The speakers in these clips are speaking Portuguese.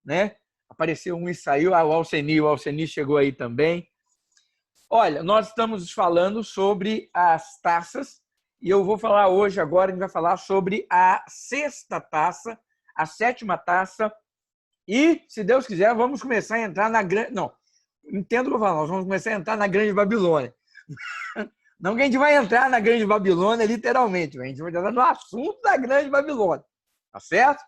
né? Apareceu um e saiu, o Alceni chegou aí também. Olha, nós estamos falando sobre as taças e eu vou falar hoje, agora, a gente vai falar sobre a sexta taça, a sétima taça e, se Deus quiser, vamos começar a entrar na grande... Não, entendo o que eu falo, nós vamos começar a entrar na Grande Babilônia. Não que a gente vai entrar na Grande Babilônia, literalmente, a gente vai entrar no assunto da Grande Babilônia, tá certo?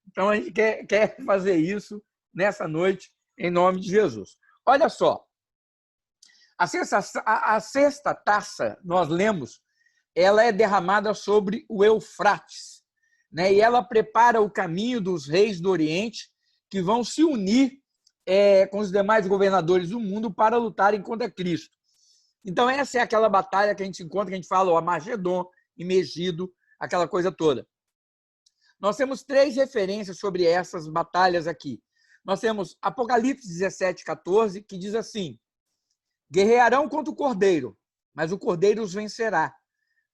Então, a gente quer fazer isso nessa noite, em nome de Jesus. Olha só, a sexta taça, nós lemos, ela é derramada sobre o Eufrates, né? E ela prepara o caminho dos reis do Oriente que vão se unir com os demais governadores do mundo para lutarem contra Cristo. Então, essa é aquela batalha que a gente encontra, que a gente fala, o Armagedon e Megido, aquela coisa toda. Nós temos 3 referências sobre essas batalhas aqui. Nós temos Apocalipse 17:14, que diz assim: guerrearão contra o Cordeiro, mas o Cordeiro os vencerá,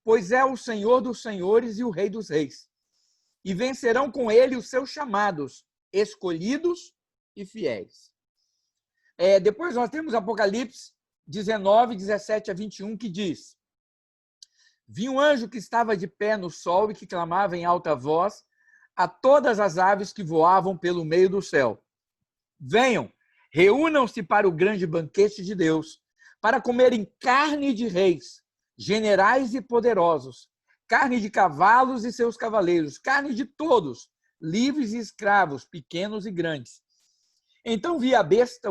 pois é o Senhor dos senhores e o Rei dos reis. E vencerão com ele os seus chamados, escolhidos e fiéis. Depois nós temos Apocalipse 19:17-21, que diz: vi um anjo que estava de pé no sol e que clamava em alta voz a todas as aves que voavam pelo meio do céu: venham, reúnam-se para o grande banquete de Deus, para comerem carne de reis, generais e poderosos, carne de cavalos e seus cavaleiros, carne de todos, livres e escravos, pequenos e grandes. Então vi a besta,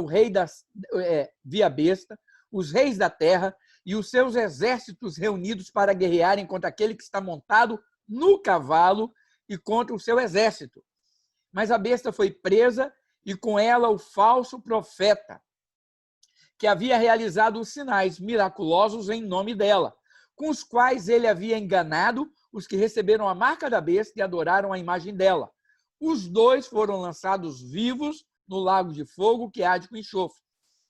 os reis da terra e os seus exércitos reunidos para guerrearem contra aquele que está montado no cavalo e contra o seu exército. Mas a besta foi presa e com ela o falso profeta, que havia realizado os sinais miraculosos em nome dela, com os quais ele havia enganado os que receberam a marca da besta e adoraram a imagem dela. Os 2 foram lançados vivos no lago de fogo que arde com enxofre.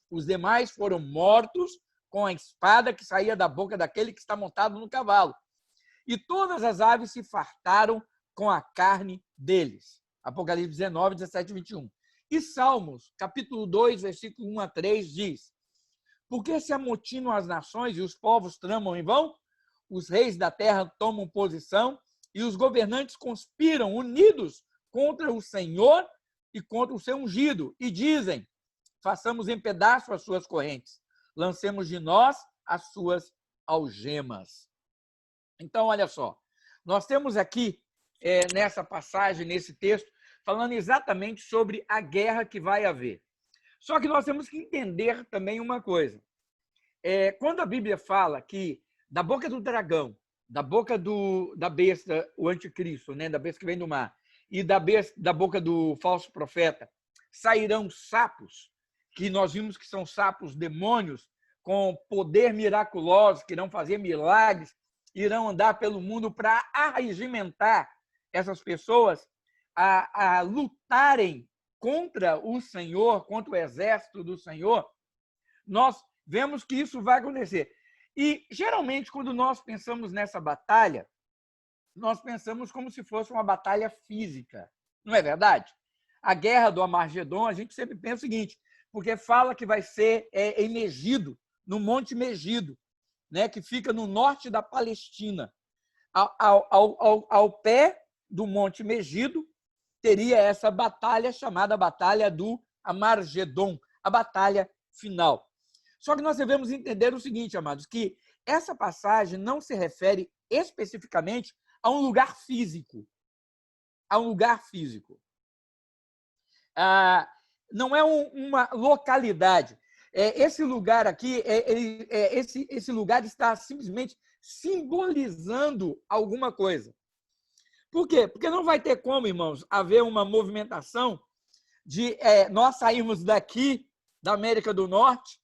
Os demais foram mortos com a espada que saía da boca daquele que está montado no cavalo. E todas as aves se fartaram com a carne deles. Apocalipse 19:17-21. E Salmos, capítulo 2, versículo 1-3, diz: porque se amotinam as nações e os povos tramam em vão? Os reis da terra tomam posição e os governantes conspiram unidos contra o Senhor e contra o seu ungido, e dizem: façamos em pedaço as suas correntes, lancemos de nós as suas algemas. Então, olha só, nós temos aqui, nessa passagem, nesse texto, falando exatamente sobre a guerra que vai haver. Só que nós temos que entender também uma coisa. Quando a Bíblia fala que da boca do dragão, da boca da besta, o anticristo, né, da besta que vem do mar, e da boca do falso profeta, sairão sapos, que nós vimos que são sapos demônios, com poder miraculoso, que irão fazer milagres, irão andar pelo mundo para arregimentar essas pessoas a lutarem contra o Senhor, contra o exército do Senhor. Nós vemos que isso vai acontecer. E, geralmente, quando nós pensamos nessa batalha, nós pensamos como se fosse uma batalha física. Não é verdade? A guerra do Armagedon, a gente sempre pensa o seguinte, porque fala que vai ser em Megido, no Monte Megido, né, que fica no norte da Palestina. Ao pé do Monte Megido, teria essa batalha chamada Batalha do Armagedon, a batalha final. Só que nós devemos entender o seguinte, amados, que essa passagem não se refere especificamente a um lugar físico. A um lugar físico. Não é uma localidade. Esse lugar aqui, esse lugar está simplesmente simbolizando alguma coisa. Por quê? Porque não vai ter como, irmãos, haver uma movimentação de nós sairmos daqui, da América do Norte,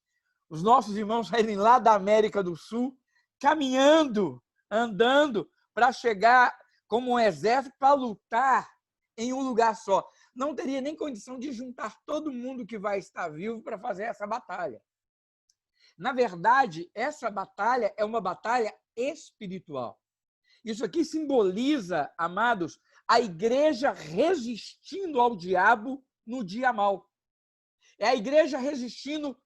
os nossos irmãos saírem lá da América do Sul, caminhando, andando, para chegar como um exército para lutar em um lugar só. Não teria nem condição de juntar todo mundo que vai estar vivo para fazer essa batalha. Na verdade, essa batalha é uma batalha espiritual. Isso aqui simboliza, amados, a igreja resistindo ao diabo no dia mau. É a igreja resistindo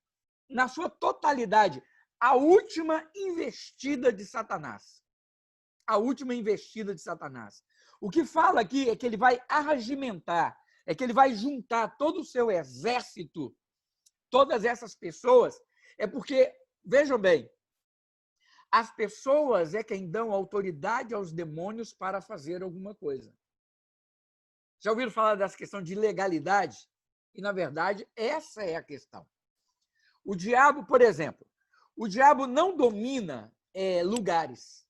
na sua totalidade à última investida de Satanás. A última investida de Satanás. O que fala aqui é que ele vai arregimentar, é que ele vai juntar todo o seu exército, todas essas pessoas, é porque, vejam bem, as pessoas é quem dão autoridade aos demônios para fazer alguma coisa. Já ouviram falar dessa questão de legalidade? E, na verdade, essa é a questão. O diabo, por exemplo, o diabo não domina lugares.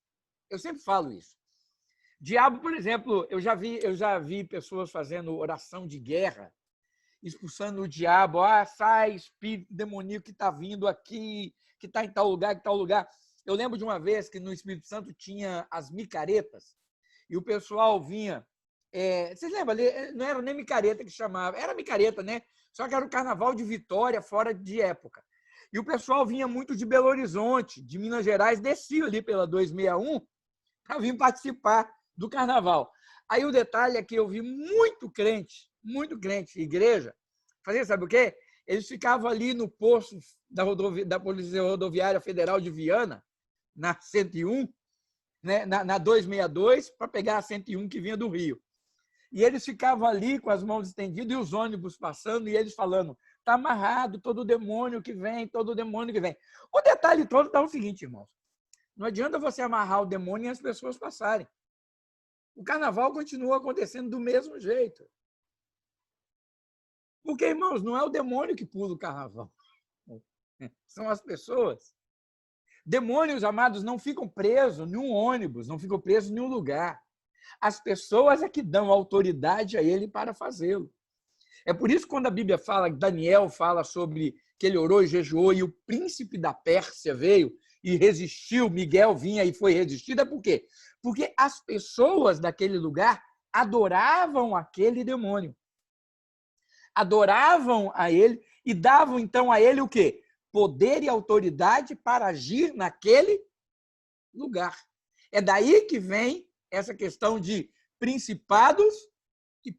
Eu sempre falo isso. Diabo, por exemplo, eu já vi pessoas fazendo oração de guerra, expulsando o diabo. Ah, sai, espírito demoníaco que está vindo aqui, que está em tal lugar, que tal lugar. Eu lembro de uma vez que no Espírito Santo tinha as micaretas, e o pessoal vinha. Vocês lembram? Não era nem micareta que chamava, era micareta, né? Só que era o carnaval de Vitória, fora de época. E o pessoal vinha muito de Belo Horizonte, de Minas Gerais, descia ali pela 261 para vir participar do carnaval. Aí o detalhe é que eu vi muito crente, igreja, fazer sabe o quê? Eles ficavam ali no posto da Polícia Rodoviária Federal de Viana, na 101, né, na 262, para pegar a 101 que vinha do Rio. E eles ficavam ali com as mãos estendidas e os ônibus passando, e eles falando, está amarrado todo demônio que vem, todo demônio que vem. O detalhe todo está o seguinte, irmãos, não adianta você amarrar o demônio e as pessoas passarem. O carnaval continua acontecendo do mesmo jeito. Porque, irmãos, não é o demônio que pula o carnaval. São as pessoas. Demônios, amados, não ficam presos em um ônibus, não ficam presos em nenhum lugar. As pessoas é que dão autoridade a ele para fazê-lo. É por isso que quando a Bíblia fala, Daniel fala sobre que ele orou e jejuou e o príncipe da Pérsia veio e resistiu, Miguel vinha e foi resistido, é por quê? Porque as pessoas daquele lugar adoravam aquele demônio. Adoravam a ele e davam então a ele o quê? Poder e autoridade para agir naquele lugar. É daí que vem essa questão de principados e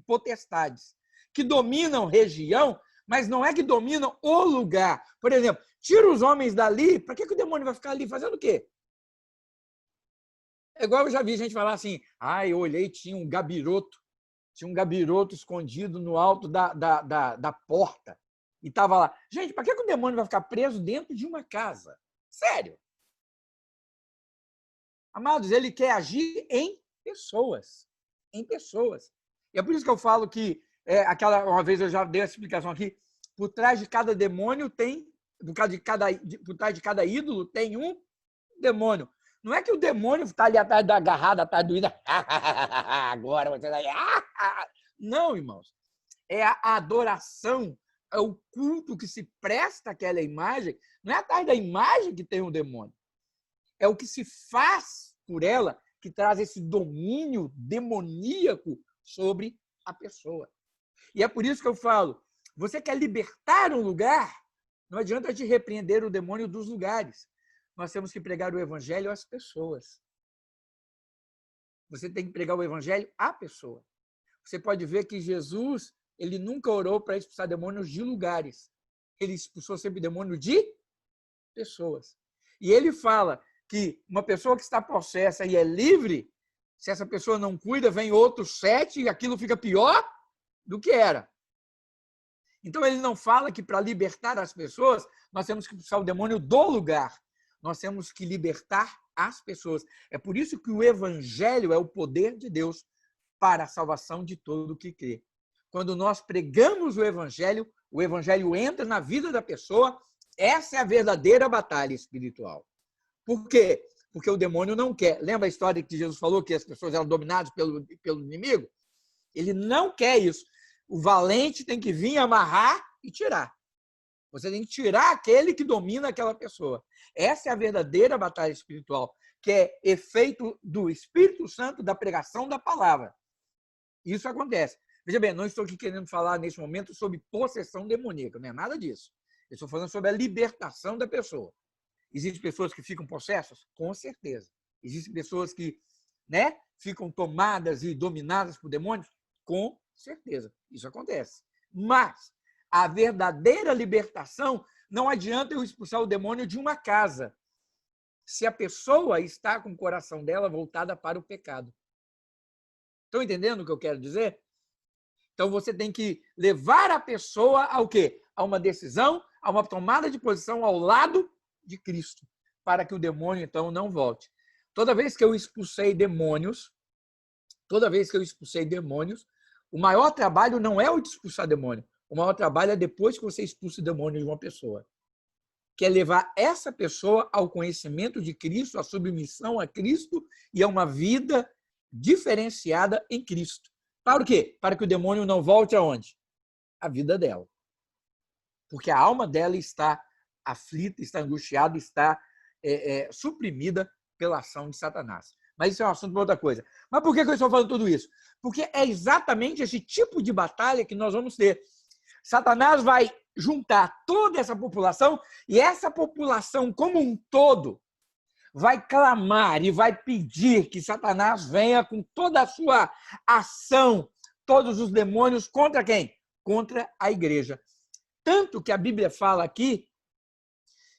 potestades, que dominam região, mas não é que dominam o lugar. Por exemplo, tira os homens dali, para que o demônio vai ficar ali fazendo o quê? É igual eu já vi gente falar assim, eu olhei, tinha um gabiroto escondido no alto da porta, e estava lá. Gente, para que o demônio vai ficar preso dentro de uma casa? Sério. Amados, ele quer agir em pessoas. Em pessoas. E é por isso que eu falo que, uma vez eu já dei essa explicação aqui, por trás de cada demônio tem, por trás de cada ídolo tem um demônio. Não é que o demônio está ali atrás da agarrada, atrás do ídolo. Agora você vai. Não, irmãos. É a adoração, é o culto que se presta àquela imagem. Não é atrás da imagem que tem um demônio. É o que se faz por ela que traz esse domínio demoníaco sobre a pessoa. E é por isso que eu falo, você quer libertar um lugar, não adianta te repreender o demônio dos lugares. Nós temos que pregar o evangelho às pessoas. Você tem que pregar o evangelho à pessoa. Você pode ver que Jesus, ele nunca orou para expulsar demônios de lugares. Ele expulsou sempre demônio de pessoas. E ele fala que uma pessoa que está possessa e é livre, se essa pessoa não cuida, vem outros 7 e aquilo fica pior do que era. Então, ele não fala que para libertar as pessoas, nós temos que expulsar o demônio do lugar. Nós temos que libertar as pessoas. É por isso que o evangelho é o poder de Deus para a salvação de todo o que crê. Quando nós pregamos o evangelho entra na vida da pessoa. Essa é a verdadeira batalha espiritual. Por quê? Porque o demônio não quer. Lembra a história que Jesus falou que as pessoas eram dominadas pelo inimigo? Ele não quer isso. O valente tem que vir amarrar e tirar. Você tem que tirar aquele que domina aquela pessoa. Essa é a verdadeira batalha espiritual, que é efeito do Espírito Santo da pregação da palavra. Isso acontece. Veja bem, não estou aqui querendo falar nesse momento sobre possessão demoníaca, não é nada disso. Eu estou falando sobre a libertação da pessoa. Existem pessoas que ficam possessas? Com certeza. Existem pessoas que ficam tomadas e dominadas por demônios? Com Certeza, isso acontece. Mas a verdadeira libertação não adianta eu expulsar o demônio de uma casa, se a pessoa está com o coração dela voltada para o pecado. Estão entendendo o que eu quero dizer? Então você tem que levar a pessoa ao quê? A uma decisão, a uma tomada de posição ao lado de Cristo, para que o demônio então não volte. Toda vez que eu expulsei demônios, o maior trabalho não é o de expulsar demônio. O maior trabalho é depois que você expulsa o demônio de uma pessoa. Que é levar essa pessoa ao conhecimento de Cristo, à submissão a Cristo e a uma vida diferenciada em Cristo. Para o quê? Para que o demônio não volte aonde? A vida dela. Porque a alma dela está aflita, está angustiada, está suprimida pela ação de Satanás. Mas isso é um assunto para outra coisa. Mas por que eu estou falando tudo isso? Porque é exatamente esse tipo de batalha que nós vamos ter. Satanás vai juntar toda essa população e essa população como um todo vai clamar e vai pedir que Satanás venha com toda a sua ação, todos os demônios contra quem? Contra a igreja. Tanto que a Bíblia fala aqui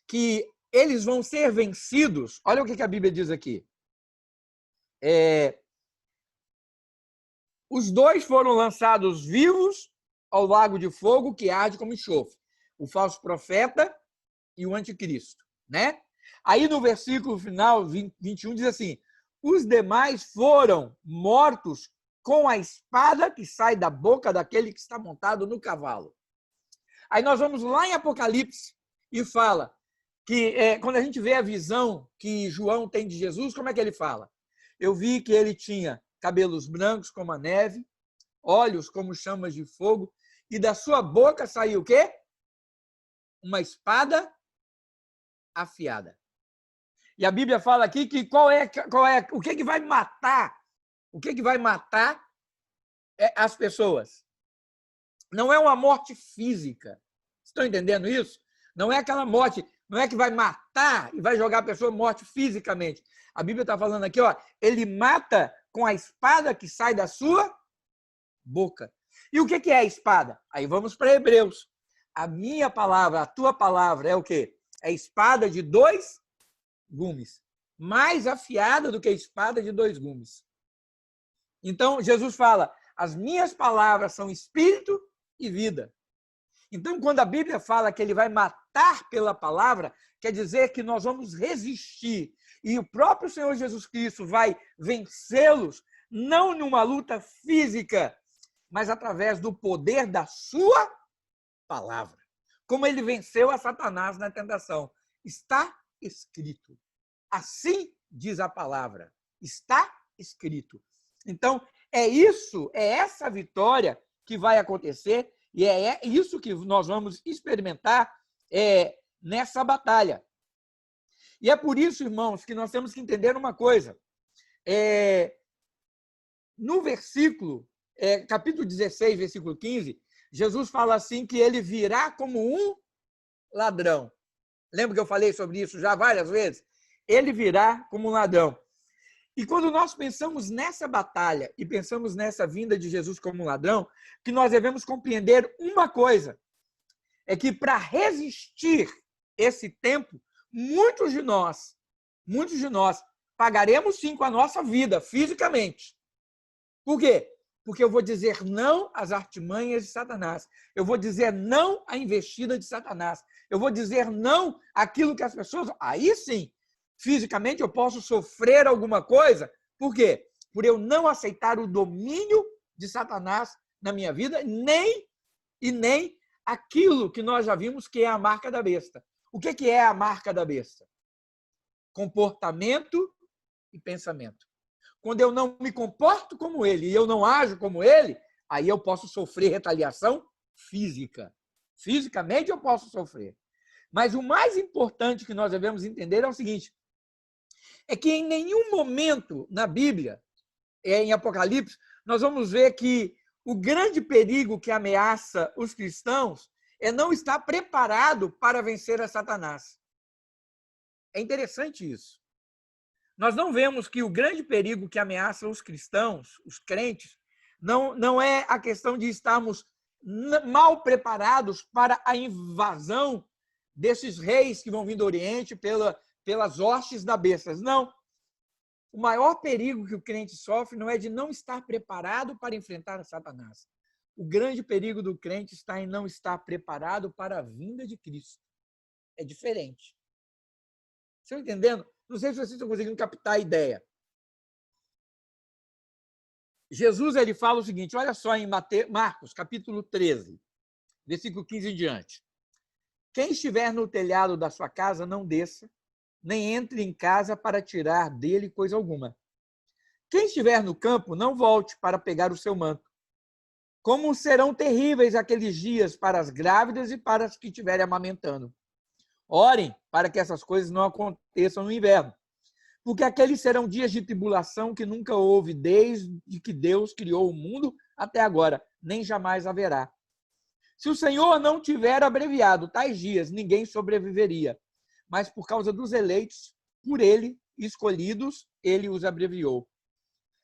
que eles vão ser vencidos. Olha o que a Bíblia diz aqui. Os dois foram lançados vivos ao lago de fogo que arde como enxofre. O falso profeta e o anticristo, né? Aí no versículo final, 21, diz assim: os demais foram mortos com a espada que sai da boca daquele que está montado no cavalo. Aí nós vamos lá em Apocalipse e fala que quando a gente vê a visão que João tem de Jesus, como é que ele fala? Eu vi que ele tinha cabelos brancos como a neve, olhos como chamas de fogo, e da sua boca saiu o quê? Uma espada afiada. E a Bíblia fala aqui que o que vai matar? O que vai matar as pessoas? Não é uma morte física. Estão entendendo isso? Não é aquela morte, não é que vai matar e vai jogar a pessoa morte fisicamente. A Bíblia está falando aqui, ó, ele mata com a espada que sai da sua boca. E o que é a espada? Aí vamos para Hebreus. A minha palavra, a tua palavra é o quê? É espada de 2 gumes. Mais afiada do que a espada de 2 gumes. Então, Jesus fala, as minhas palavras são espírito e vida. Então, quando a Bíblia fala que ele vai matar pela palavra, quer dizer que nós vamos resistir. E o próprio Senhor Jesus Cristo vai vencê-los, não numa luta física, mas através do poder da sua palavra. Como ele venceu a Satanás na tentação. Está escrito. Assim diz a palavra. Está escrito. Então, é essa vitória que vai acontecer e é isso que nós vamos experimentar nessa batalha. E é por isso, irmãos, que nós temos que entender uma coisa. No versículo, capítulo 16, versículo 15, Jesus fala assim que ele virá como um ladrão. Lembra que eu falei sobre isso já várias vezes? Ele virá como um ladrão. E quando nós pensamos nessa batalha e pensamos nessa vinda de Jesus como um ladrão, que nós devemos compreender uma coisa, é que para resistir esse tempo, muitos de nós pagaremos sim com a nossa vida, fisicamente. Por quê? Porque eu vou dizer não às artimanhas de Satanás. Eu vou dizer não à investida de Satanás. Eu vou dizer não àquilo que as pessoas... Aí sim, fisicamente eu posso sofrer alguma coisa. Por quê? Por eu não aceitar o domínio de Satanás na minha vida, nem aquilo que nós já vimos que é a marca da besta. O que é a marca da besta? Comportamento e pensamento. Quando eu não me comporto como ele e eu não ajo como ele, aí eu posso sofrer retaliação física. Fisicamente eu posso sofrer. Mas o mais importante que nós devemos entender é o seguinte, é que em nenhum momento na Bíblia, em Apocalipse, nós vamos ver que o grande perigo que ameaça os cristãos é não estar preparado para vencer a Satanás. É interessante isso. Nós não vemos que o grande perigo que ameaça os cristãos, os crentes, Não é a questão de estarmos mal preparados para a invasão desses reis que vão vir do Oriente pelas hostes da besta. Não. O maior perigo que o crente sofre não é de não estar preparado para enfrentar Satanás. O grande perigo do crente está em não estar preparado para a vinda de Cristo. É diferente. Estão entendendo? Não sei se vocês estão conseguindo captar a ideia. Jesus ele fala o seguinte, olha só em Marcos, capítulo 13, versículo 15 em diante. Quem estiver no telhado da sua casa, não desça, nem entre em casa para tirar dele coisa alguma. Quem estiver no campo, não volte para pegar o seu manto. Como serão terríveis aqueles dias para as grávidas e para as que estiverem amamentando. Orem para que essas coisas não aconteçam no inverno, porque aqueles serão dias de tribulação que nunca houve desde que Deus criou o mundo até agora, nem jamais haverá. Se o Senhor não tiver abreviado tais dias, ninguém sobreviveria. Mas por causa dos eleitos, por ele, escolhidos, ele os abreviou.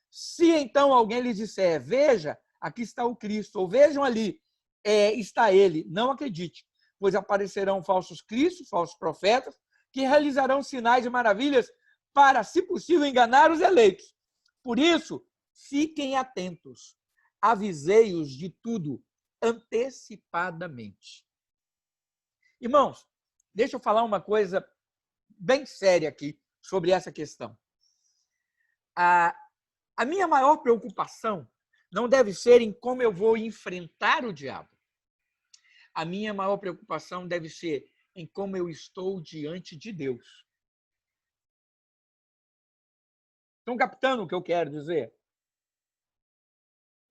Se então alguém lhes disser, veja, aqui está o Cristo, ou vejam ali, está ele, não acredite, pois aparecerão falsos cristos, falsos profetas, que realizarão sinais e maravilhas para, se possível, enganar os eleitos. Por isso, fiquem atentos, avisei-os de tudo antecipadamente. Irmãos, deixa eu falar uma coisa bem séria aqui sobre essa questão. A minha maior preocupação não deve ser em como eu vou enfrentar o diabo. A minha maior preocupação deve ser em como eu estou diante de Deus. Estão captando o que eu quero dizer?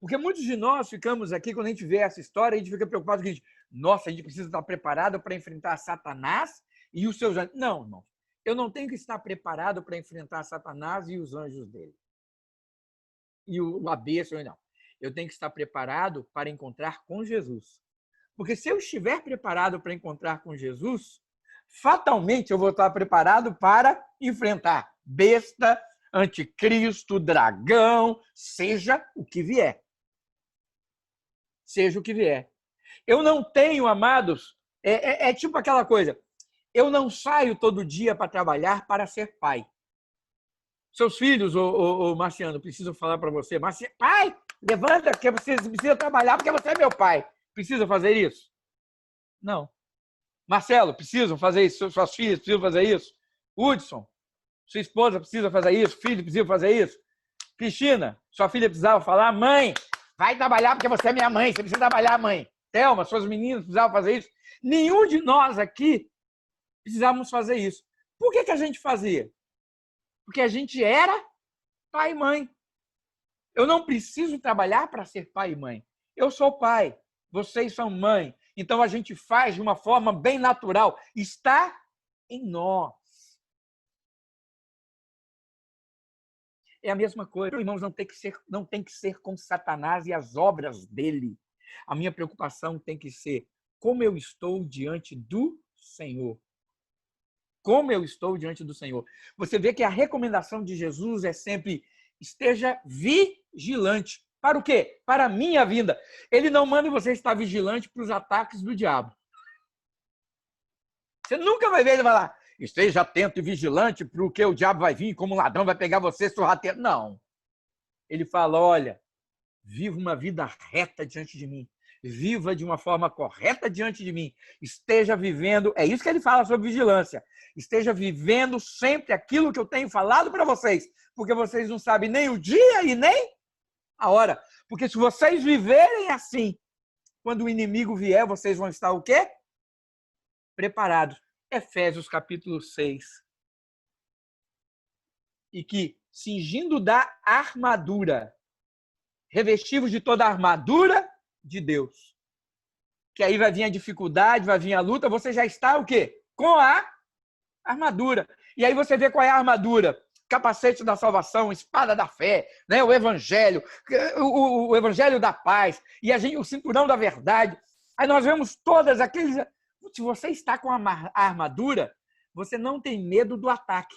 Porque muitos de nós ficamos aqui, quando a gente vê essa história, a gente fica preocupado com o seguinte, nossa, a gente precisa estar preparado para enfrentar Satanás e os seus anjos. Não, irmão. Eu não tenho que estar preparado para enfrentar Satanás e os anjos dele. E a besta, não. Eu tenho que estar preparado para encontrar com Jesus. Porque se eu estiver preparado para encontrar com Jesus, fatalmente eu vou estar preparado para enfrentar besta, anticristo, dragão, seja o que vier. Seja o que vier. Eu não tenho, amados, é tipo aquela coisa, eu não saio todo dia para trabalhar para ser pai. Seus filhos, ô Marciano, precisam falar para você, pai, levanta, que você precisa trabalhar porque você é meu pai. Precisa fazer isso? Não. Marcelo, precisam fazer isso? Suas filhas precisam fazer isso? Hudson, sua esposa precisa fazer isso? Filho precisa fazer isso? Cristina, sua filha precisava falar, mãe, vai trabalhar porque você é minha mãe, você precisa trabalhar, mãe. Thelma, suas meninas precisavam fazer isso. Nenhum de nós aqui precisávamos fazer isso. Por que a gente fazia? Porque a gente era pai e mãe. Eu não preciso trabalhar para ser pai e mãe. Eu sou pai, vocês são mãe. Então a gente faz de uma forma bem natural. Está em nós. É a mesma coisa. Irmãos, não tem que ser com Satanás e as obras dele. A minha preocupação tem que ser como eu estou diante do Senhor. Como eu estou diante do Senhor. Você vê que a recomendação de Jesus é sempre esteja vigilante. Para o quê? Para a minha vinda. Ele não manda você estar vigilante para os ataques do diabo. Você nunca vai ver ele falar, esteja atento e vigilante para o que o diabo vai vir, como um ladrão vai pegar você sorrateiro. Não. Ele fala, olha, viva uma vida reta diante de mim. Viva de uma forma correta diante de mim. Esteja vivendo, é isso que ele fala sobre vigilância. Esteja vivendo sempre aquilo que eu tenho falado para vocês, porque vocês não sabem nem o dia e nem a hora. Porque se vocês viverem assim, quando o inimigo vier, vocês vão estar o quê? Preparados. Efésios capítulo 6. E que, cingindo da armadura, revestivos de toda a armadura de Deus. Que aí vai vir a dificuldade, vai vir a luta, você já está o quê? Com a armadura. E aí você vê qual é a armadura. Capacete da salvação, espada da fé, né? O evangelho, o evangelho da paz, e o cinturão da verdade. Aí nós vemos todas aqueles... Se você está com a armadura, você não tem medo do ataque.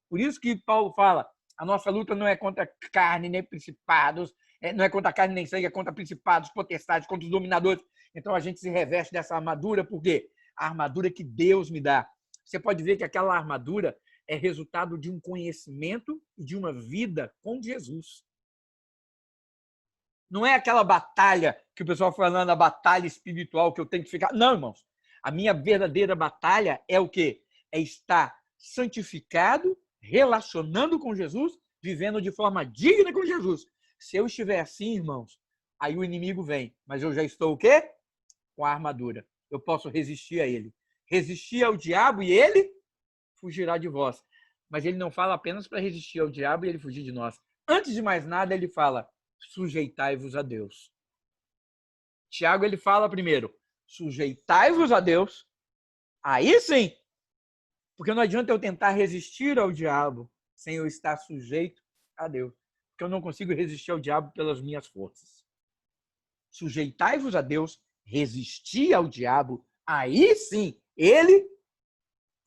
Por isso que Paulo fala, a nossa luta não é contra carne, nem principados, Não é contra a carne nem sangue, é contra principados, potestades, contra os dominadores. Então a gente se reveste dessa armadura, por quê? A armadura que Deus me dá. Você pode ver que aquela armadura é resultado de um conhecimento e de uma vida com Jesus. Não é aquela batalha que o pessoal falando, a batalha espiritual que eu tenho que ficar. Não, irmãos. A minha verdadeira batalha é o quê? É estar santificado, relacionando com Jesus, vivendo de forma digna com Jesus. Se eu estiver assim, irmãos, aí o inimigo vem. Mas eu já estou o quê? Com a armadura. Eu posso resistir a ele. Resistir ao diabo e ele fugirá de vós. Mas ele não fala apenas para resistir ao diabo e ele fugir de nós. Antes de mais nada, ele fala, sujeitai-vos a Deus. Tiago, ele fala primeiro, sujeitai-vos a Deus. Aí sim. Porque não adianta eu tentar resistir ao diabo sem eu estar sujeito a Deus. Porque eu não consigo resistir ao diabo pelas minhas forças. Sujeitai-vos a Deus, resistir ao diabo, aí sim, ele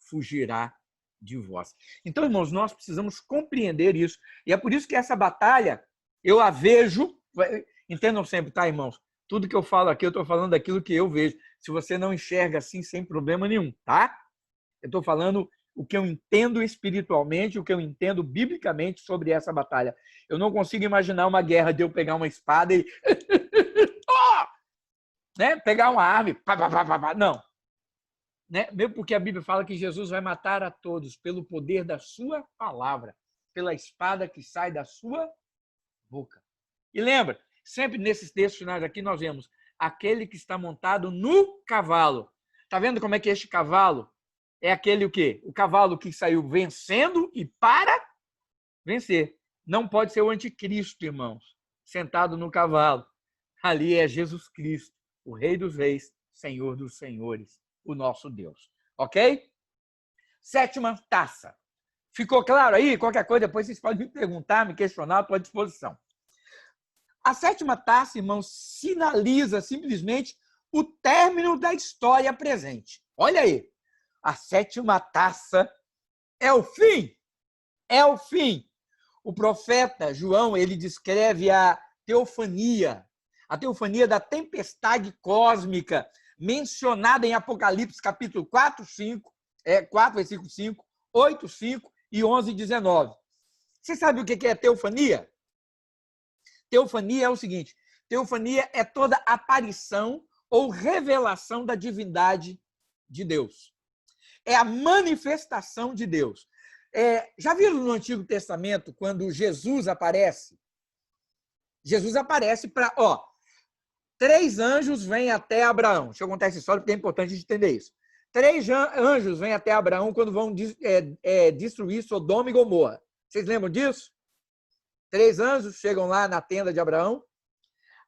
fugirá de vós. Então, irmãos, nós precisamos compreender isso. E é por isso que essa batalha, eu a vejo, entendam sempre, tá, irmãos? Tudo que eu falo aqui, eu estou falando daquilo que eu vejo. Se você não enxerga assim, sem problema nenhum, tá? Eu estou falando o que eu entendo espiritualmente, o que eu entendo biblicamente sobre essa batalha. Eu não consigo imaginar uma guerra de eu pegar uma espada e... né? Pegar uma arma e... Não. Né? Mesmo porque a Bíblia fala que Jesus vai matar a todos pelo poder da sua palavra, pela espada que sai da sua boca. E lembra, sempre nesses textos finais aqui nós vemos aquele que está montado no cavalo. Está vendo como é que este cavalo é aquele o quê? O cavalo que saiu vencendo e para vencer. Não pode ser o anticristo, irmãos, sentado no cavalo. Ali é Jesus Cristo, o Rei dos Reis, Senhor dos Senhores, o nosso Deus. Ok? 7ª taça. Ficou claro aí? Qualquer coisa, depois vocês podem me perguntar, me questionar, estou à disposição. A 7ª taça, irmãos, sinaliza simplesmente o término da história presente. Olha aí. A 7ª taça é o fim. É o fim. O profeta João, ele descreve a teofania da tempestade cósmica mencionada em Apocalipse, capítulo 4, 4, versículo 5, 8, 5 e 11, 19. Você sabe o que é teofania? Teofania é o seguinte, teofania é toda aparição ou revelação da divindade de Deus. É a manifestação de Deus. Já viram no Antigo Testamento, quando Jesus aparece? Jesus aparece para... 3 anjos vêm até Abraão. Deixa eu contar essa história, porque é importante a gente entender isso. 3 anjos vêm até Abraão quando vão destruir Sodoma e Gomorra. Vocês lembram disso? 3 anjos chegam lá na tenda de Abraão.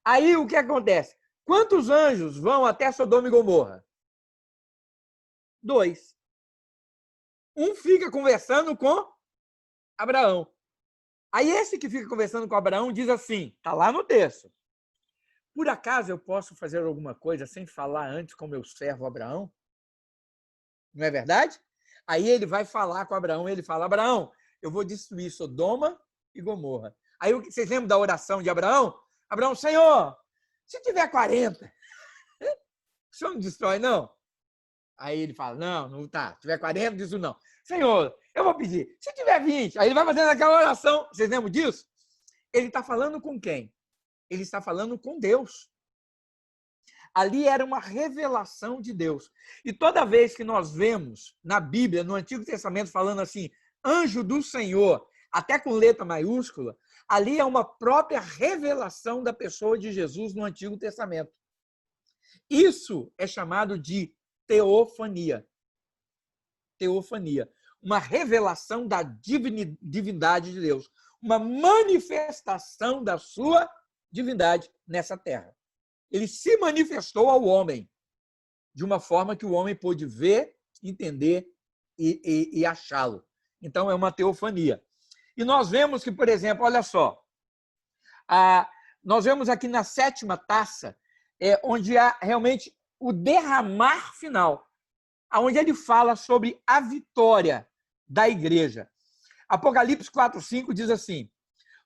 Aí o que acontece? Quantos anjos vão até Sodoma e Gomorra? 2. Um fica conversando com Abraão. Aí esse que fica conversando com Abraão diz assim, está lá no texto. Por acaso eu posso fazer alguma coisa sem falar antes com meu servo Abraão? Não é verdade? Aí ele vai falar com Abraão, ele fala, Abraão, eu vou destruir Sodoma e Gomorra. Aí vocês lembram da oração de Abraão? Abraão, Senhor, se tiver 40, o senhor não destrói, não? Aí ele fala, não tá, se tiver 40, diz não. Senhor, eu vou pedir, se tiver 20, aí ele vai fazendo aquela oração, vocês lembram disso? Ele está falando com quem? Ele está falando com Deus. Ali era uma revelação de Deus. E toda vez que nós vemos na Bíblia, no Antigo Testamento, falando assim, anjo do Senhor, até com letra maiúscula, ali é uma própria revelação da pessoa de Jesus no Antigo Testamento. Isso é chamado de teofania. Teofania. Uma revelação da divindade de Deus. Uma manifestação da sua divindade nessa terra. Ele se manifestou ao homem de uma forma que o homem pôde ver, entender e achá-lo. Então, é uma teofania. E nós vemos que, por exemplo, olha só, nós vemos aqui na 7ª taça, onde há realmente o derramar final, onde ele fala sobre a vitória da igreja. Apocalipse 4:5 diz assim,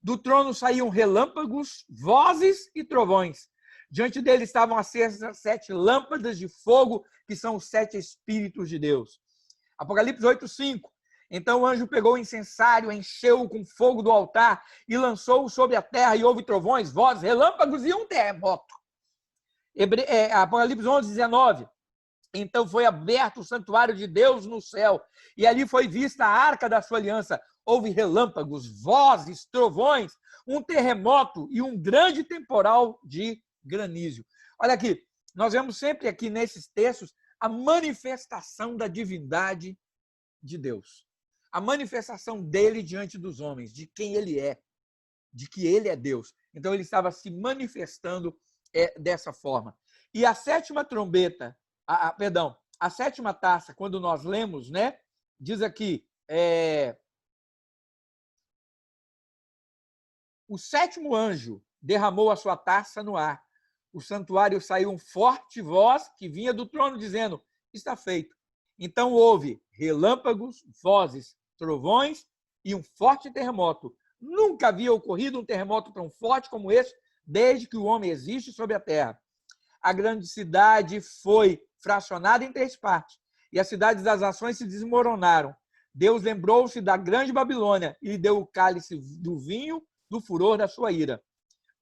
Do trono saíam relâmpagos, vozes e trovões. Diante dele estavam acesas 7 lâmpadas de fogo, que são os 7 Espíritos de Deus. Apocalipse 8:5. Então o anjo pegou o incensário, encheu-o com fogo do altar e lançou-o sobre a terra, e houve trovões, vozes, relâmpagos e um terremoto. Apocalipse 11:19. Então foi aberto o santuário de Deus no céu, e ali foi vista a arca da sua aliança. Houve relâmpagos, vozes, trovões, um terremoto e um grande temporal de granizo. Olha aqui, nós vemos sempre aqui nesses textos a manifestação da divindade de Deus. A manifestação dele diante dos homens, de quem ele é, de que ele é Deus. Então ele estava se manifestando dessa forma. E a sétima trombeta, a sétima taça, quando nós lemos, né, diz aqui, o sétimo anjo derramou a sua taça no ar. O santuário saiu um forte voz que vinha do trono dizendo: está feito. Então houve relâmpagos, vozes, trovões e um forte terremoto. Nunca havia ocorrido um terremoto tão forte como esse desde que o homem existe sobre a terra. A grande cidade foi fracionada em 3 partes e as cidades das nações se desmoronaram. Deus lembrou-se da grande Babilônia e lhe deu o cálice do vinho do furor da sua ira.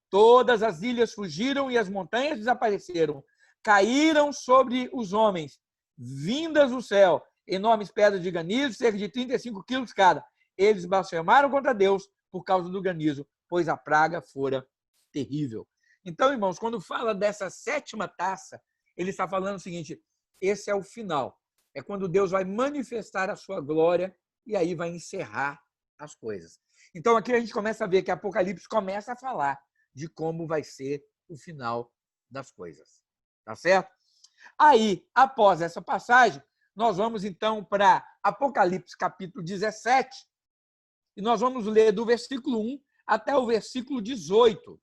Todas as ilhas fugiram e as montanhas desapareceram. Caíram sobre os homens, vindas do céu, enormes pedras de granizo, cerca de 35 quilos cada. Eles blasfemaram contra Deus por causa do granizo, pois a praga fora terrível. Então, irmãos, quando fala dessa sétima taça, ele está falando o seguinte: esse é o final. É quando Deus vai manifestar a sua glória e aí vai encerrar as coisas. Então, aqui a gente começa a ver que Apocalipse começa a falar de como vai ser o final das coisas. Tá certo? Aí, após essa passagem, nós vamos então para Apocalipse capítulo 17, e nós vamos ler do versículo 1 até o versículo 18,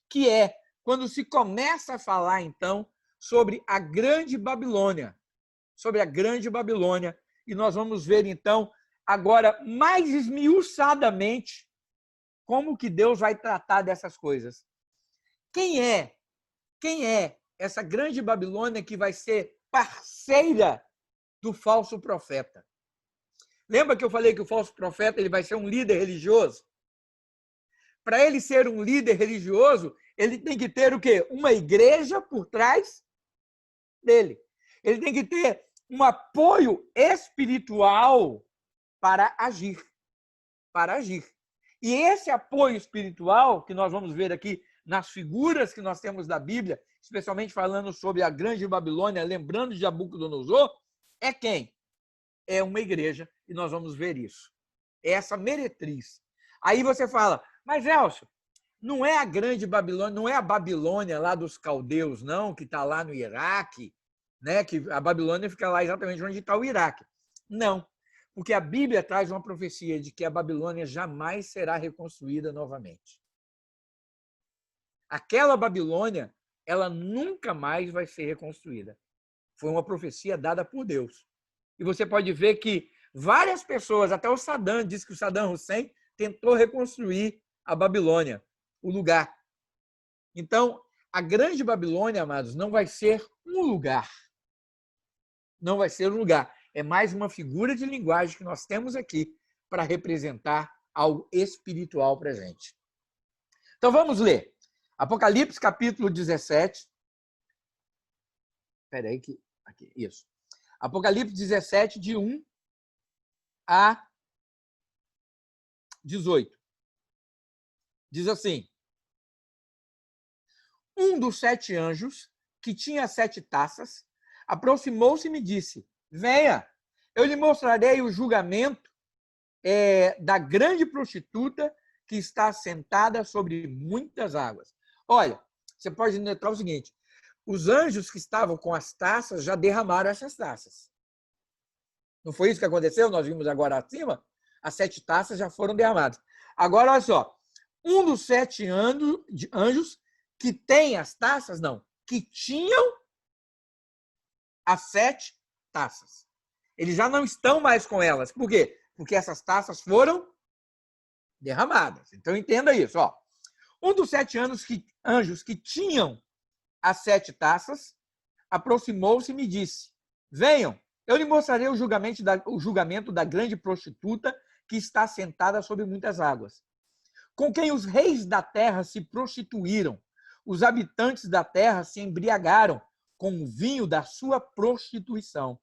que é quando se começa a falar então sobre a Grande Babilônia, e nós vamos ver então agora mais esmiuçadamente como que Deus vai tratar dessas coisas. Quem é essa grande Babilônia que vai ser parceira do falso profeta? Lembra que eu falei que o falso profeta ele vai ser um líder religioso? Para ele ser um líder religioso, ele tem que ter o quê? Uma igreja por trás dele. Ele tem que ter um apoio espiritual para agir. E esse apoio espiritual, que nós vamos ver aqui nas figuras que nós temos da Bíblia, especialmente falando sobre a Grande Babilônia, lembrando de Nabucodonosor, é quem? É uma igreja, e nós vamos ver isso. É essa meretriz. Aí você fala, mas Elcio, não é a Grande Babilônia, não é a Babilônia lá dos caldeus, não, que está lá no Iraque, né? Que a Babilônia fica lá exatamente onde está o Iraque. Não, porque a Bíblia traz uma profecia de que a Babilônia jamais será reconstruída novamente. Aquela Babilônia, ela nunca mais vai ser reconstruída. Foi uma profecia dada por Deus. E você pode ver que várias pessoas, até o Saddam, diz que o Saddam Hussein tentou reconstruir a Babilônia, o lugar. Então, a Grande Babilônia, amados, não vai ser um lugar. Não vai ser um lugar. É mais uma figura de linguagem que nós temos aqui para representar algo espiritual para a gente. Então, vamos ler. Apocalipse, capítulo 17. Espera aí que... Aqui, isso. Apocalipse 17, de 1 a 18. Diz assim: um dos 7 anjos, que tinha 7 taças, aproximou-se e me disse: venha, eu lhe mostrarei o julgamento da grande prostituta que está sentada sobre muitas águas. Olha, você pode notar o seguinte: os anjos que estavam com as taças já derramaram essas taças. Não foi isso que aconteceu? Nós vimos agora acima, as 7 taças já foram derramadas. Agora, olha só, um dos 7 anjos que tem as taças, não, que tinham as 7 taças. Eles já não estão mais com elas. Por quê? Porque essas taças foram derramadas. Então, entenda isso. Ó. Um dos 7 anjos que tinham as 7 taças aproximou-se e me disse: venham, eu lhe mostrarei o julgamento da grande prostituta que está sentada sobre muitas águas, com quem os reis da terra se prostituíram. Os habitantes da terra se embriagaram com o vinho da sua prostituição.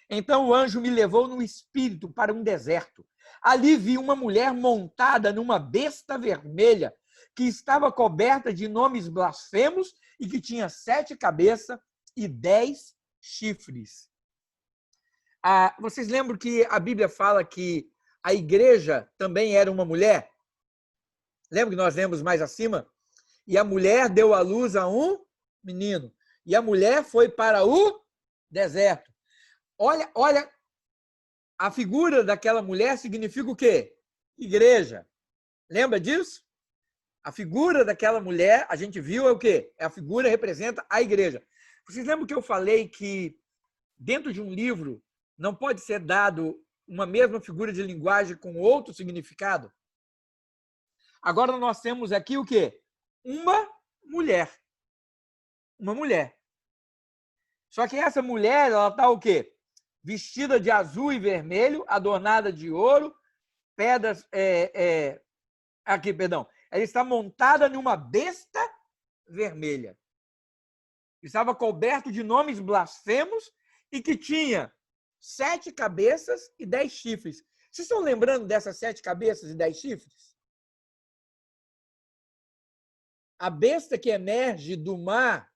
Então o anjo me levou no espírito para um deserto. Ali vi uma mulher montada numa besta vermelha, que estava coberta de nomes blasfemos e que tinha 7 cabeças e 10 chifres. Vocês lembram que a Bíblia fala que a igreja também era uma mulher? Lembra que nós lemos mais acima? E a mulher deu à luz a um menino. E a mulher foi para o deserto. Olha, a figura daquela mulher significa o quê? Igreja. Lembra disso? A figura daquela mulher, a gente viu, é o quê? A figura representa a igreja. Vocês lembram que eu falei que dentro de um livro não pode ser dado uma mesma figura de linguagem com outro significado? Agora nós temos aqui o quê? Uma mulher. Uma mulher. Só que essa mulher, ela está o quê? Vestida de azul e vermelho, adornada de ouro, pedras... Aqui, perdão. Ela está montada numa besta vermelha. Estava coberto de nomes blasfemos e que tinha 7 cabeças e 10 chifres. Vocês estão lembrando dessas 7 cabeças e 10 chifres? A besta que emerge do mar,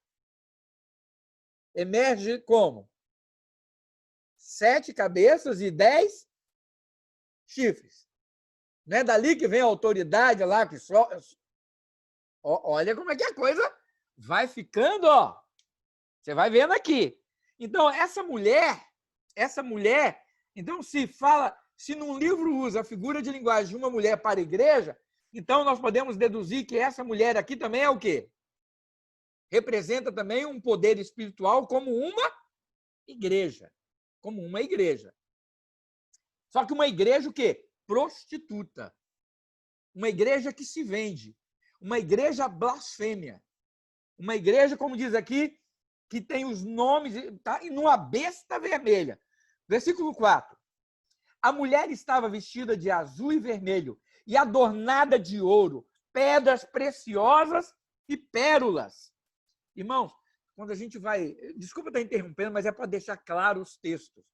emerge como? 7 cabeças e 10 chifres. Não é dali que vem a autoridade lá que só... Olha como é que a coisa vai ficando, ó. Você vai vendo aqui. Então, essa mulher, então se num livro usa a figura de linguagem de uma mulher para a igreja, então nós podemos deduzir que essa mulher aqui também é o quê? Representa também um poder espiritual como uma igreja. Como uma igreja. Só que uma igreja o quê? Prostituta. Uma igreja que se vende. Uma igreja blasfêmia. Uma igreja, como diz aqui, que tem os nomes, tá? E numa besta vermelha. Versículo 4. A mulher estava vestida de azul e vermelho e adornada de ouro, pedras preciosas e pérolas. Irmãos, quando a gente vai... Desculpa estar interrompendo, mas é para deixar claro os textos.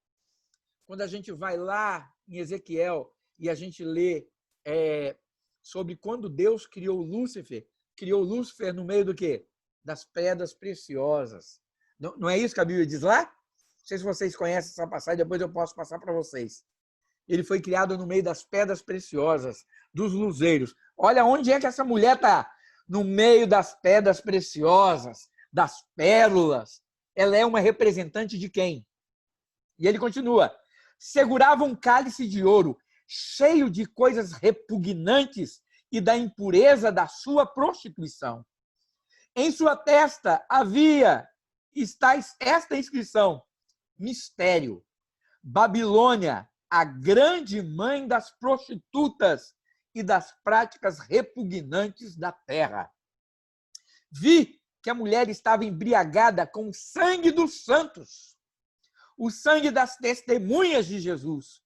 Quando a gente vai lá em Ezequiel e a gente lê sobre quando Deus criou Lúcifer no meio do quê? Das pedras preciosas. Não é isso que a Bíblia diz lá? Não sei se vocês conhecem essa passagem, depois eu posso passar para vocês. Ele foi criado no meio das pedras preciosas, dos luzeiros. Olha onde é que essa mulher está. No meio das pedras preciosas, das pérolas. Ela é uma representante de quem? E ele continua. Segurava um cálice de ouro, cheio de coisas repugnantes e da impureza da sua prostituição. Em sua testa havia esta inscrição: mistério. Babilônia, a grande mãe das prostitutas e das práticas repugnantes da terra. Vi que a mulher estava embriagada com o sangue dos santos, o sangue das testemunhas de Jesus.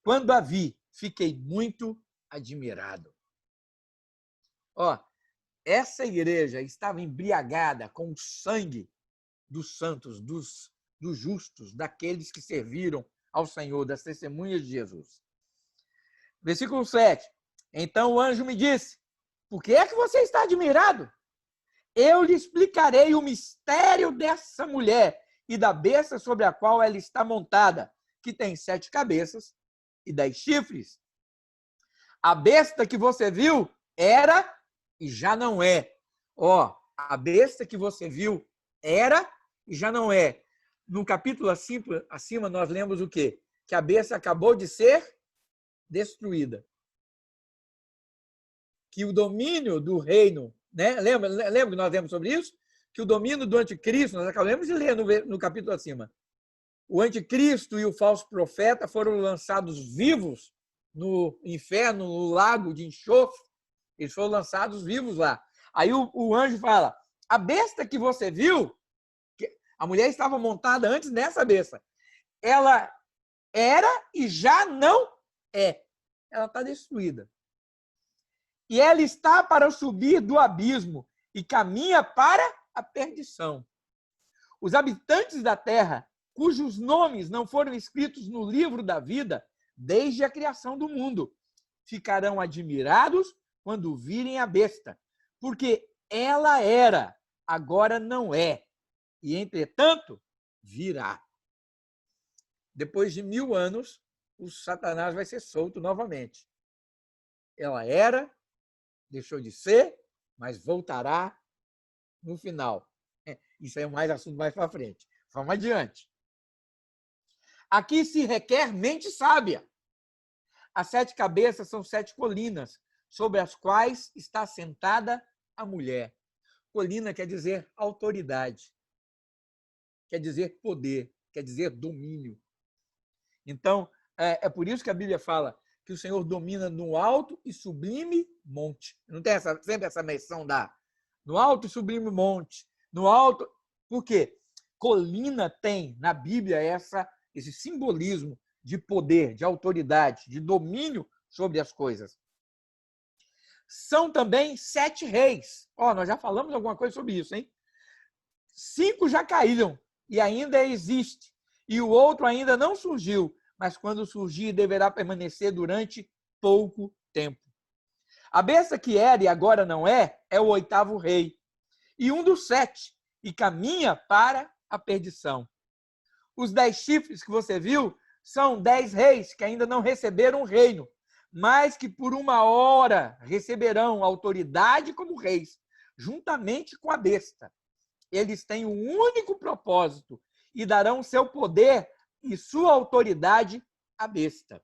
Quando a vi, fiquei muito admirado. Ó, essa igreja estava embriagada com o sangue dos santos, dos justos, daqueles que serviram ao Senhor, das testemunhas de Jesus. Versículo 7. Então o anjo me disse: por que é que você está admirado? Eu lhe explicarei o mistério dessa mulher e da besta sobre a qual ela está montada, que tem 7 cabeças e 10 chifres. A besta que você viu era e já não é. Ó, a besta que você viu era e já não é. No capítulo acima nós lemos o quê? Que a besta acabou de ser destruída. Que o domínio do reino, né? Lembra que nós lemos sobre isso? Que o domínio do anticristo, nós acabamos de ler no capítulo acima. O anticristo e o falso profeta foram lançados vivos no inferno, no lago de enxofre. Eles foram lançados vivos lá. Aí o anjo fala, a besta que você viu, que a mulher estava montada antes nessa besta, ela era e já não é. Ela está destruída. E ela está para subir do abismo e caminha para a perdição. Os habitantes da terra, cujos nomes não foram escritos no livro da vida desde a criação do mundo, ficarão admirados quando virem a besta, porque ela era, agora não é, e entretanto virá. Depois de 1000 anos, o Satanás vai ser solto novamente. Ela era, deixou de ser, mas voltará no final. Isso aí é mais assunto mais para frente. Vamos adiante. Aqui se requer mente sábia. As 7 cabeças são 7 colinas, sobre as quais está sentada a mulher. Colina quer dizer autoridade, quer dizer poder, quer dizer domínio. Então, é por isso que a Bíblia fala que o Senhor domina no alto e sublime monte. Não tem sempre essa menção no alto e sublime monte, no alto. Por quê? Colina tem na Bíblia esse simbolismo de poder, de autoridade, de domínio sobre as coisas. São também 7 reis. Nós já falamos alguma coisa sobre isso, hein? 5 já caíram e ainda existe. E o outro ainda não surgiu, mas quando surgir deverá permanecer durante pouco tempo. A besta que era e agora não é o 8º rei. E um dos 7, e caminha para a perdição. Os 10 chifres que você viu são 10 reis que ainda não receberam o reino, mas que por uma hora receberão autoridade como reis, juntamente com a besta. Eles têm um único propósito e darão seu poder e sua autoridade à besta.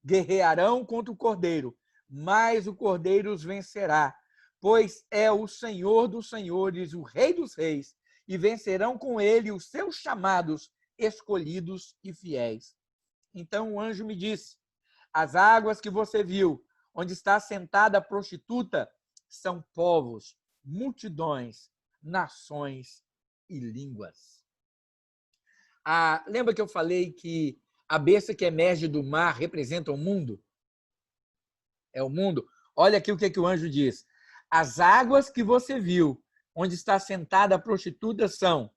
Guerrearão contra o cordeiro, mas o cordeiro os vencerá, pois é o Senhor dos senhores, o Rei dos reis, e vencerão com ele os seus chamados, escolhidos e fiéis. Então o anjo me disse, as águas que você viu, onde está sentada a prostituta, são povos, multidões, nações e línguas. Lembra que eu falei que a besta que emerge do mar representa o mundo? É o mundo. Olha aqui o que o anjo diz. As águas que você viu, onde está sentada a prostituta, são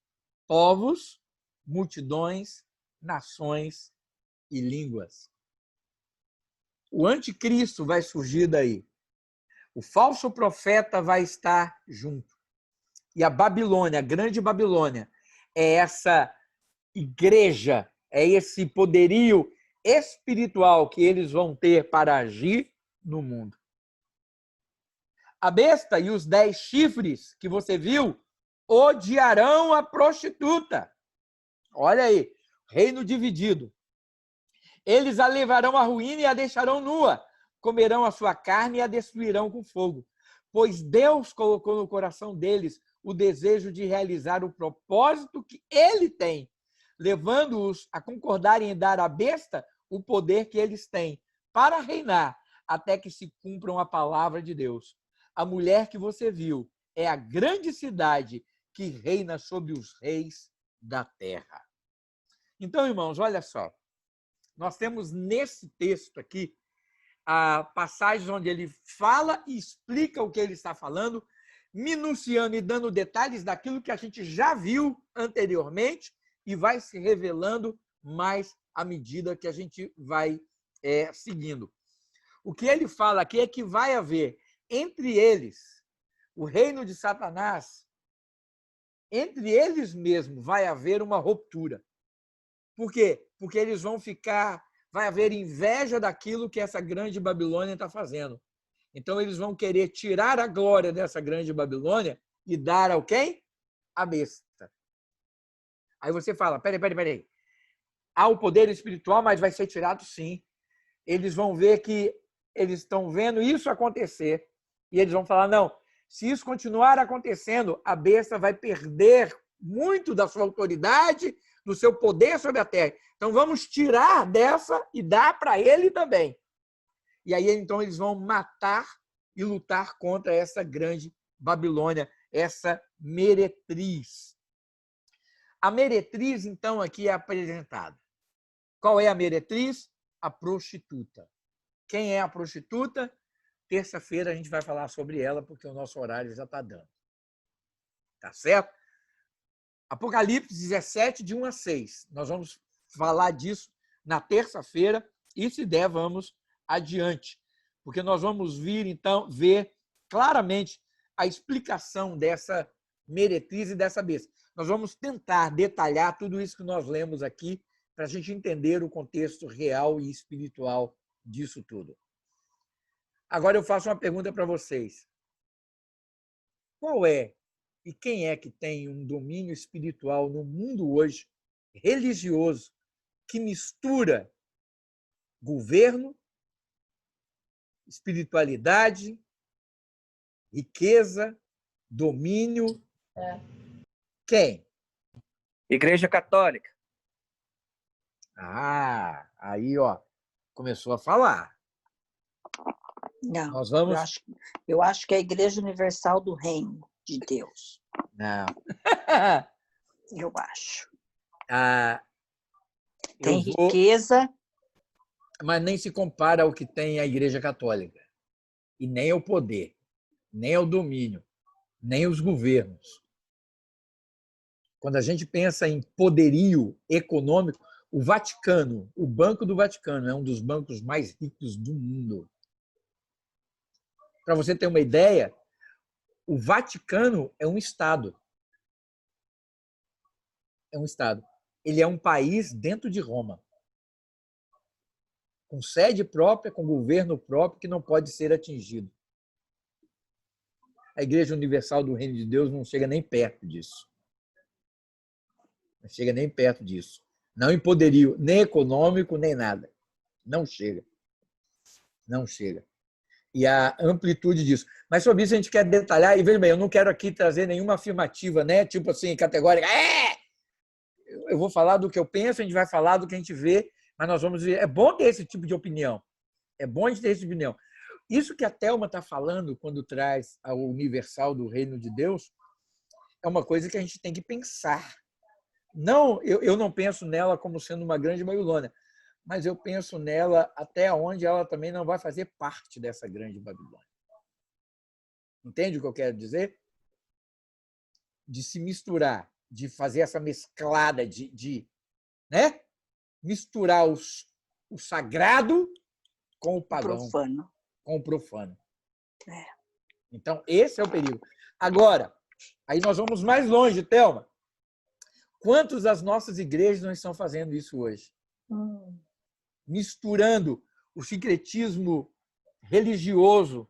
povos, multidões, nações e línguas. O anticristo vai surgir daí. O falso profeta vai estar junto. E a Babilônia, a grande Babilônia, é essa igreja, é esse poderio espiritual que eles vão ter para agir no mundo. A besta e os 10 chifres que você viu odiarão a prostituta. Olha aí, reino dividido. Eles a levarão à ruína e a deixarão nua. Comerão a sua carne e a destruirão com fogo. Pois Deus colocou no coração deles o desejo de realizar o propósito que ele tem, levando-os a concordarem em dar à besta o poder que eles têm, para reinar, até que se cumpram a palavra de Deus. A mulher que você viu é a grande cidade que reina sobre os reis da terra. Então, irmãos, olha só. Nós temos nesse texto aqui a passagem onde ele fala e explica o que ele está falando, minuciando e dando detalhes daquilo que a gente já viu anteriormente e vai se revelando mais à medida que a gente vai seguindo. O que ele fala aqui é que vai haver entre eles, o reino de Satanás, entre eles mesmos vai haver uma ruptura. Por quê? Porque eles vão vai haver inveja daquilo que essa grande Babilônia está fazendo. Então, eles vão querer tirar a glória dessa grande Babilônia e dar ao quem? A besta. Aí você fala, peraí. Há o poder espiritual, mas vai ser tirado sim. Eles vão ver que eles estão vendo isso acontecer e eles vão falar, não, se isso continuar acontecendo, a besta vai perder muito da sua autoridade, do seu poder sobre a terra. Então, vamos tirar dessa e dar para ele também. E aí, então, eles vão matar e lutar contra essa grande Babilônia, essa meretriz. A meretriz, então, aqui é apresentada. Qual é a meretriz? A prostituta. Quem é a prostituta? Terça-feira a gente vai falar sobre ela, porque o nosso horário já está dando. Tá certo? Apocalipse 17, de 1 a 6. Nós vamos falar disso na terça-feira e, se der, vamos adiante. Porque nós vamos então, ver claramente a explicação dessa meretriz e dessa besta. Nós vamos tentar detalhar tudo isso que nós lemos aqui para a gente entender o contexto real e espiritual disso tudo. Agora eu faço uma pergunta para vocês. Qual é e quem é que tem um domínio espiritual no mundo hoje, religioso, que mistura governo, espiritualidade, riqueza, domínio? Quem? Igreja Católica. Ah, aí, ó, começou a falar. Não, Nós vamos... eu acho que é a Igreja Universal do Reino de Deus. Não. Eu acho. Ah, tem riqueza. Mas nem se compara ao que tem a Igreja Católica. E nem ao poder, nem ao domínio, nem os governos. Quando a gente pensa em poderio econômico, o Vaticano, o Banco do Vaticano, é um dos bancos mais ricos do mundo. Para você ter uma ideia, o Vaticano é um Estado. É um Estado. Ele é um país dentro de Roma, com sede própria, com governo próprio, que não pode ser atingido. A Igreja Universal do Reino de Deus não chega nem perto disso. Não chega nem perto disso. Não em poderio, nem econômico, nem nada. Não chega. Não chega. E a amplitude disso. Mas sobre isso a gente quer detalhar, e veja bem, eu não quero aqui trazer nenhuma afirmativa, né? Tipo assim, categórica. Eu vou falar do que eu penso, a gente vai falar do que a gente vê, mas nós vamos ver. É bom ter esse tipo de opinião. É bom a gente ter esse tipo de opinião. Isso que a Thelma está falando quando traz ao universal do reino de Deus é uma coisa que a gente tem que pensar. Não, eu não penso nela como sendo uma grande Babilônia, mas eu penso nela até onde ela também não vai fazer parte dessa grande Babilônia. Entende o que eu quero dizer? De se misturar, de fazer essa mesclada, né? Misturar o sagrado com o pagão, profano. Com o profano. Então, esse é o perigo. Agora, aí nós vamos mais longe, Thelma. Quantos das nossas igrejas não estão fazendo isso hoje? Misturando o sincretismo religioso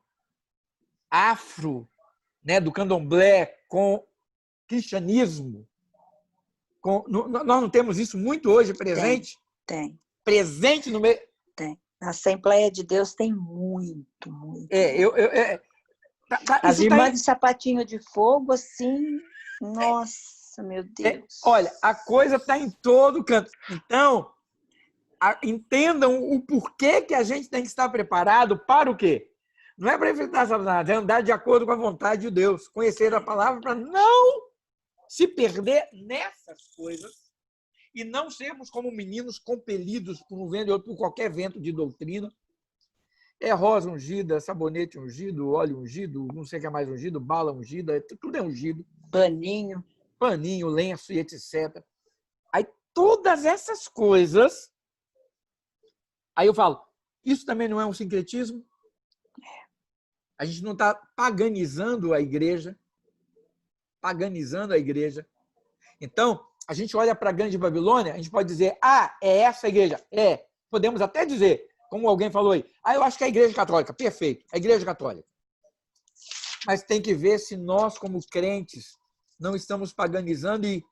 afro, né, do candomblé, com cristianismo. Nós não temos isso muito hoje presente? Tem. Presente no meio... Tem. Na Assembleia de Deus tem muito. As irmãs de sapatinho de fogo, assim, nossa, meu Deus. Olha, a coisa está em todo canto. Então, entendam o porquê que a gente tem que estar preparado para o quê? Não é para enfrentar Satanás, é andar de acordo com a vontade de Deus, conhecer a palavra para não se perder nessas coisas e não sermos como meninos compelidos por um vento ou por qualquer vento de doutrina. É rosa ungida, sabonete ungido, óleo ungido, não sei o que é mais ungido, bala ungida, tudo é ungido. Paninho, lenço e etc. Aí todas essas coisas... Aí eu falo, isso também não é um sincretismo? A gente não está paganizando a igreja? Paganizando a igreja. Então, a gente olha para a grande Babilônia, a gente pode dizer, é essa a igreja. Podemos até dizer, como alguém falou aí, eu acho que é a igreja católica. Perfeito, a igreja católica. Mas tem que ver se nós, como crentes, não estamos paganizando e,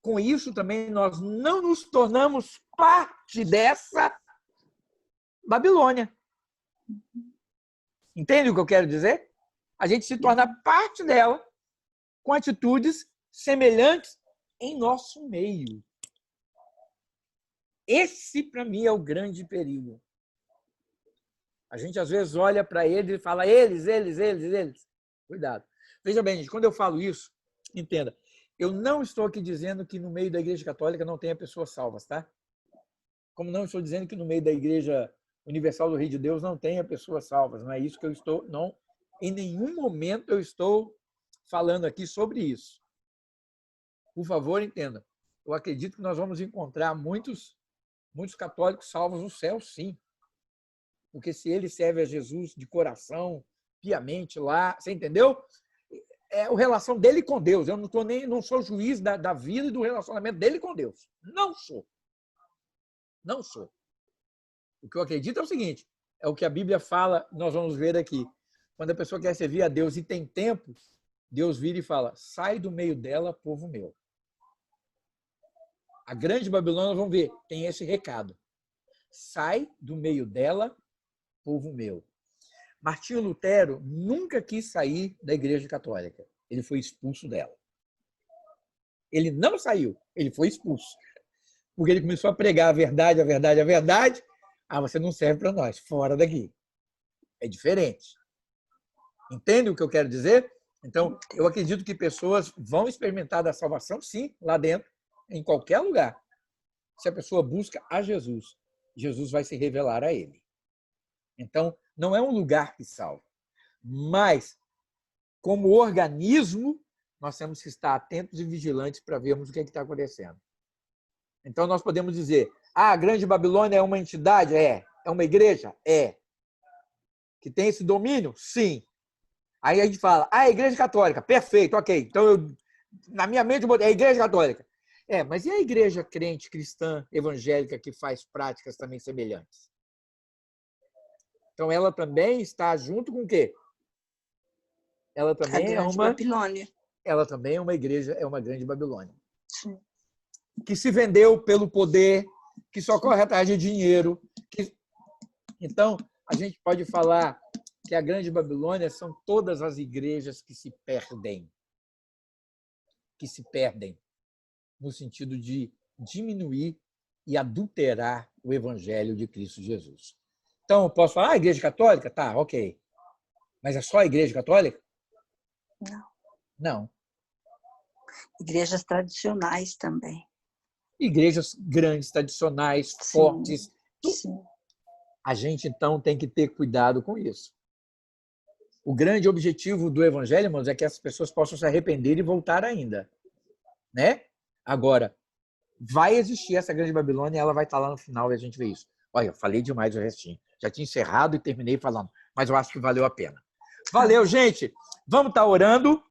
com isso, também nós não nos tornamos parte dessa Babilônia. Entende o que eu quero dizer? A gente se torna parte dela com atitudes semelhantes em nosso meio. Esse, para mim, é o grande perigo. A gente, às vezes, olha para eles e fala eles. Cuidado. Veja bem, gente, quando eu falo isso, entenda, eu não estou aqui dizendo que no meio da Igreja Católica não tenha pessoas salvas, tá? Como não estou dizendo que no meio da Igreja Universal do Reino de Deus não tenha pessoas salvas. Não é isso que eu estou... Não, em nenhum momento eu estou falando aqui sobre isso. Por favor, entenda. Eu acredito que nós vamos encontrar muitos católicos salvos no céu, sim. Porque se ele serve a Jesus de coração, piamente lá, você entendeu? É a relação dele com Deus. Eu não sou juiz da vida e do relacionamento dele com Deus. Não sou. Não sou. O que eu acredito é o seguinte, é o que a Bíblia fala, nós vamos ver aqui. Quando a pessoa quer servir a Deus e tem tempo, Deus vira e fala, sai do meio dela, povo meu. A grande Babilônia, vamos ver, tem esse recado. Sai do meio dela, povo meu. Martinho Lutero nunca quis sair da Igreja Católica. Ele foi expulso dela. Ele não saiu, ele foi expulso. Porque ele começou a pregar a verdade. Ah, você não serve para nós, fora daqui. É diferente. Entende o que eu quero dizer? Então, eu acredito que pessoas vão experimentar da salvação, sim, lá dentro, em qualquer lugar. Se a pessoa busca a Jesus, Jesus vai se revelar a ele. Então, não é um lugar que salva. Mas, como organismo, nós temos que estar atentos e vigilantes para vermos o que está acontecendo. Então, nós podemos dizer, a Grande Babilônia é uma entidade? É. É uma igreja? É. Que tem esse domínio? Sim. Aí a gente fala, a Igreja Católica, perfeito, ok. Então, na minha mente, é a Igreja Católica. Mas e a igreja crente, cristã, evangélica, que faz práticas também semelhantes? Então, ela também está junto com o quê? Ela também Babilônia. Ela também é uma igreja, é uma grande Babilônia. Sim. Que se vendeu pelo poder, que só corre atrás de dinheiro. Então, a gente pode falar que a grande Babilônia são todas as igrejas que se perdem. Que se perdem. No sentido de diminuir e adulterar o evangelho de Cristo Jesus. Então, eu posso falar, Igreja Católica? Tá, ok. Mas é só a Igreja Católica? Não. Não. Igrejas tradicionais também. Igrejas grandes, tradicionais, Sim, fortes. sim. A gente, então, tem que ter cuidado com isso. O grande objetivo do evangelho, irmãos, é que as pessoas possam se arrepender e voltar ainda. Né? Agora, vai existir essa grande Babilônia e ela vai estar lá no final e a gente vê isso. Olha, eu falei demais o restinho. Já tinha encerrado e terminei falando, mas eu acho que valeu a pena. Valeu, gente! Vamos estar orando.